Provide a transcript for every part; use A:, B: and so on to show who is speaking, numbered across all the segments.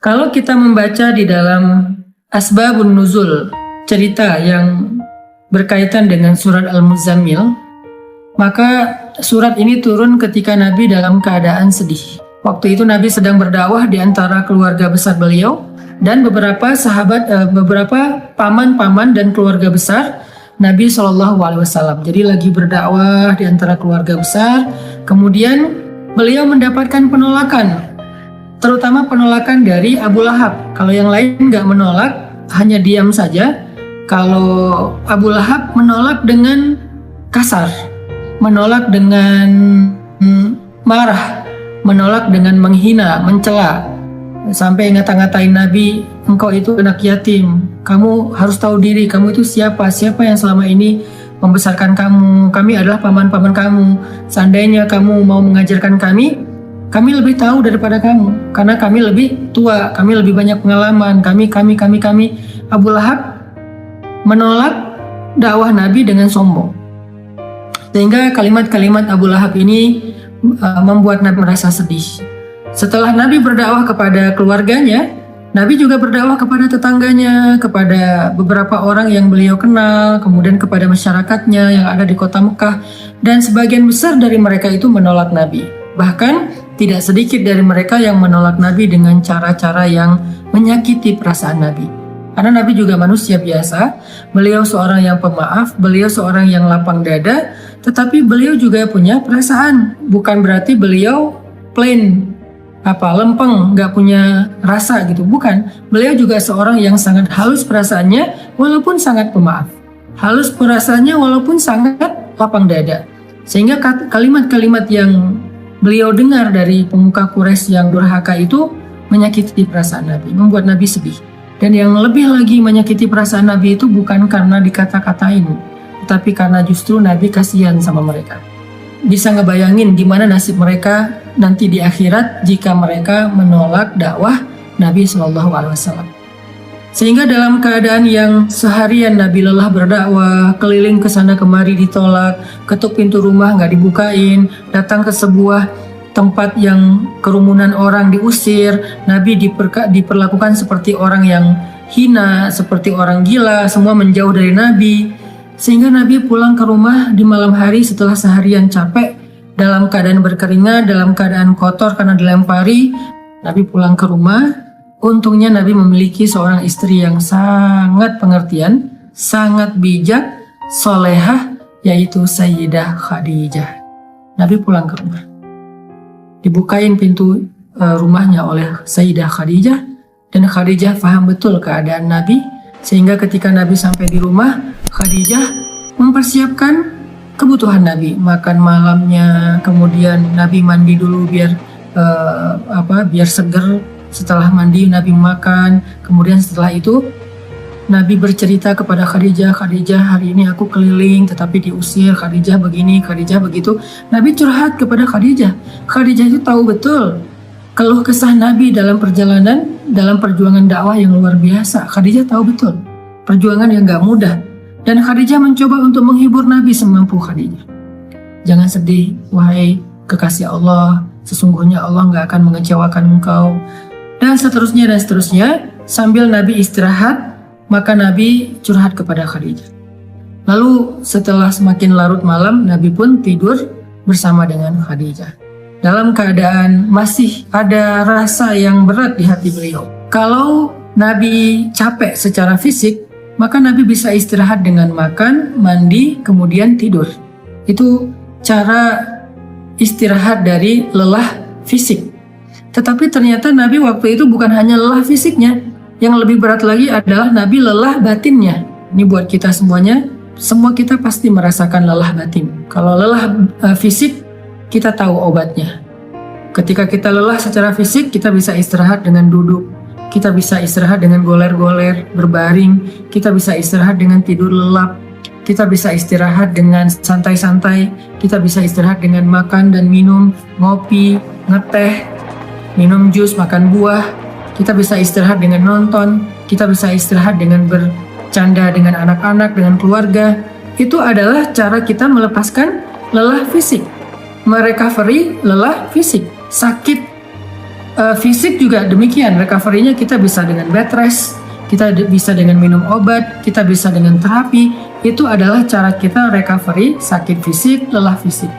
A: Kalau kita membaca di dalam Asbabun Nuzul, cerita yang berkaitan dengan surat Al-Muzammil, maka surat ini turun ketika Nabi dalam keadaan sedih. Waktu itu Nabi sedang berdakwah di antara keluarga besar beliau dan beberapa sahabat, beberapa paman-paman dan keluarga besar Nabi SAW. Jadi lagi berdakwah di antara keluarga besar, kemudian beliau mendapatkan penolakan, terutama penolakan dari Abu Lahab. Kalau yang lain nggak menolak, hanya diam saja. Kalau Abu Lahab menolak dengan kasar, menolak dengan marah, menolak dengan menghina, mencela, sampai ngata-ngatain Nabi, engkau itu anak yatim, kamu harus tahu diri, kamu itu siapa yang selama ini membesarkan kamu, kami adalah paman-paman kamu, seandainya kamu mau mengajarkan kami lebih tahu daripada kamu, karena kami lebih tua, kami lebih banyak pengalaman, kami. Abu Lahab menolak dakwah Nabi dengan sombong, sehingga kalimat-kalimat Abu Lahab ini membuat Nabi merasa sedih. Setelah Nabi berdakwah kepada keluarganya, Nabi juga berdakwah kepada tetangganya, kepada beberapa orang yang beliau kenal, kemudian kepada masyarakatnya yang ada di kota Mekah, dan sebagian besar dari mereka itu menolak Nabi. Bahkan tidak sedikit dari mereka yang menolak Nabi dengan cara-cara yang menyakiti perasaan Nabi. Karena Nabi juga manusia biasa, beliau seorang yang pemaaf, beliau seorang yang lapang dada, tetapi beliau juga punya perasaan. Bukan berarti beliau plain, lempeng, nggak punya rasa gitu. Bukan, beliau juga seorang yang sangat halus perasaannya, walaupun sangat pemaaf. Halus perasaannya walaupun sangat lapang dada. Sehingga kalimat-kalimat yang beliau dengar dari pemuka Quraisy yang durhaka itu menyakiti perasaan Nabi, membuat Nabi sedih. Dan yang lebih lagi menyakiti perasaan Nabi itu bukan karena dikata-katain, tetapi karena justru Nabi kasihan sama mereka. Bisa ngebayangin gimana nasib mereka nanti di akhirat jika mereka menolak dakwah Nabi SAW. Sehingga dalam keadaan yang seharian Nabi lelah berdakwah, keliling ke sana kemari ditolak, ketuk pintu rumah nggak dibukain, datang ke sebuah tempat yang kerumunan orang diusir, Nabi diperlakukan seperti orang yang hina, seperti orang gila, semua menjauh dari Nabi. Sehingga Nabi pulang ke rumah di malam hari setelah seharian capek, dalam keadaan berkeringat, dalam keadaan kotor karena dilempari. Nabi pulang ke rumah. Untungnya Nabi memiliki seorang istri yang sangat pengertian, sangat bijak, solehah, yaitu Sayyidah Khadijah. Nabi pulang ke rumah, dibukain pintu rumahnya oleh Sayyidah Khadijah, dan Khadijah paham betul keadaan Nabi, sehingga ketika Nabi sampai di rumah, Khadijah mempersiapkan kebutuhan Nabi, makan malamnya, kemudian Nabi mandi dulu biar seger. Setelah mandi Nabi makan, kemudian setelah itu Nabi bercerita kepada Khadijah, Khadijah hari ini aku keliling tetapi diusir, Khadijah begini, Khadijah begitu. Nabi curhat kepada Khadijah. Khadijah itu tahu betul keluh kesah Nabi dalam perjalanan, dalam perjuangan dakwah yang luar biasa. Khadijah tahu betul perjuangan yang gak mudah, dan Khadijah mencoba untuk menghibur Nabi semampu Khadijah. Jangan sedih wahai kekasih Allah, sesungguhnya Allah gak akan mengecewakan engkau. Dan seterusnya. Sambil Nabi istirahat, maka Nabi curhat kepada Khadijah. Lalu setelah semakin larut malam, Nabi pun tidur bersama dengan Khadijah, dalam keadaan masih ada rasa yang berat di hati beliau. Kalau Nabi capek secara fisik, maka Nabi bisa istirahat dengan makan, mandi, kemudian tidur. Itu cara istirahat dari lelah fisik. Tetapi ternyata Nabi waktu itu bukan hanya lelah fisiknya, yang lebih berat lagi adalah Nabi lelah batinnya. Ini buat kita semuanya, semua kita pasti merasakan lelah batin. Kalau lelah fisik, kita tahu obatnya. Ketika kita lelah secara fisik, kita bisa istirahat dengan duduk, kita bisa istirahat dengan goler-goler, berbaring, kita bisa istirahat dengan tidur lelap, kita bisa istirahat dengan santai-santai, kita bisa istirahat dengan makan dan minum, ngopi, ngeteh, minum jus, makan buah. Kita bisa istirahat dengan nonton, kita bisa istirahat dengan bercanda dengan anak-anak, dengan keluarga. Itu adalah cara kita melepaskan lelah fisik, merecovery lelah fisik. Sakit Fisik juga demikian, recovery-nya kita bisa dengan bed rest, kita bisa dengan minum obat, kita bisa dengan terapi. Itu adalah cara kita recovery sakit fisik, lelah fisik.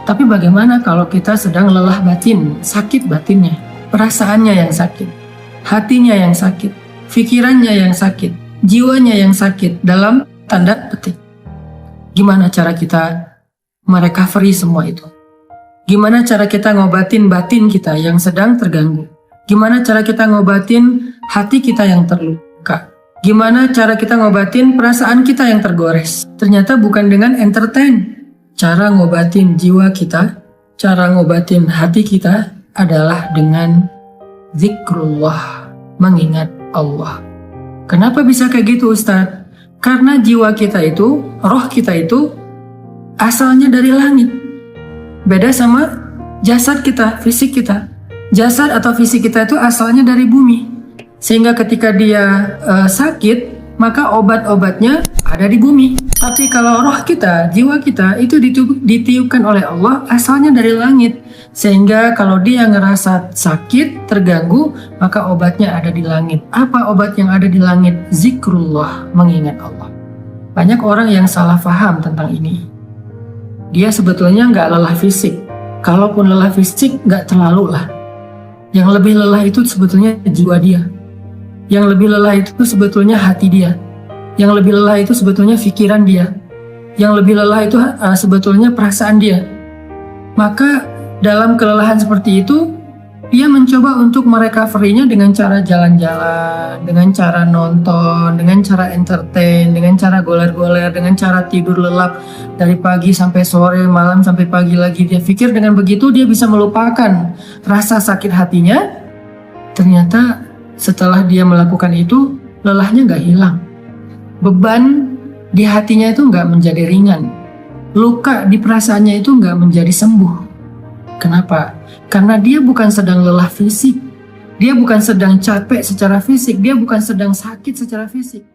A: Tapi bagaimana kalau kita sedang lelah batin, sakit batinnya, perasaannya yang sakit, hatinya yang sakit, pikirannya yang sakit, jiwanya yang sakit, dalam tanda petik. Gimana cara kita merecovery semua itu? Gimana cara kita ngobatin batin kita yang sedang terganggu? Gimana cara kita ngobatin hati kita yang terluka? Gimana cara kita ngobatin perasaan kita yang tergores? Ternyata bukan dengan entertain. Cara ngobatin jiwa kita, cara ngobatin hati kita adalah dengan zikrullah, mengingat Allah. Kenapa bisa kayak gitu, Ustadz? Karena jiwa kita itu, roh kita itu asalnya dari langit. Beda sama jasad kita, fisik kita. Jasad atau fisik kita itu asalnya dari bumi. Sehingga ketika dia sakit, maka obat-obatnya ada di bumi. Tapi kalau roh kita, jiwa kita itu ditiupkan oleh Allah asalnya dari langit. Sehingga kalau dia ngerasa sakit, terganggu, maka obatnya ada di langit. Apa obat yang ada di langit? Zikrullah, mengingat Allah. Banyak orang yang salah paham tentang ini. Dia sebetulnya nggak lelah fisik. Kalaupun lelah fisik, nggak terlalu lah. Yang lebih lelah itu sebetulnya jiwa dia. Yang lebih lelah itu sebetulnya hati dia. Yang lebih lelah itu sebetulnya pikiran dia. Yang lebih lelah itu sebetulnya perasaan dia. Maka dalam kelelahan seperti itu, dia mencoba untuk merecovery-nya dengan cara jalan-jalan, dengan cara nonton, dengan cara entertain, dengan cara goler-goler, dengan cara tidur lelap dari pagi sampai sore, malam sampai pagi lagi. Dia pikir dengan begitu dia bisa melupakan rasa sakit hatinya. Ternyata setelah dia melakukan itu, lelahnya gak hilang. Beban di hatinya itu gak menjadi ringan. Luka di perasaannya itu gak menjadi sembuh. Kenapa? Karena dia bukan sedang lelah fisik. Dia bukan sedang capek secara fisik. Dia bukan sedang sakit secara fisik.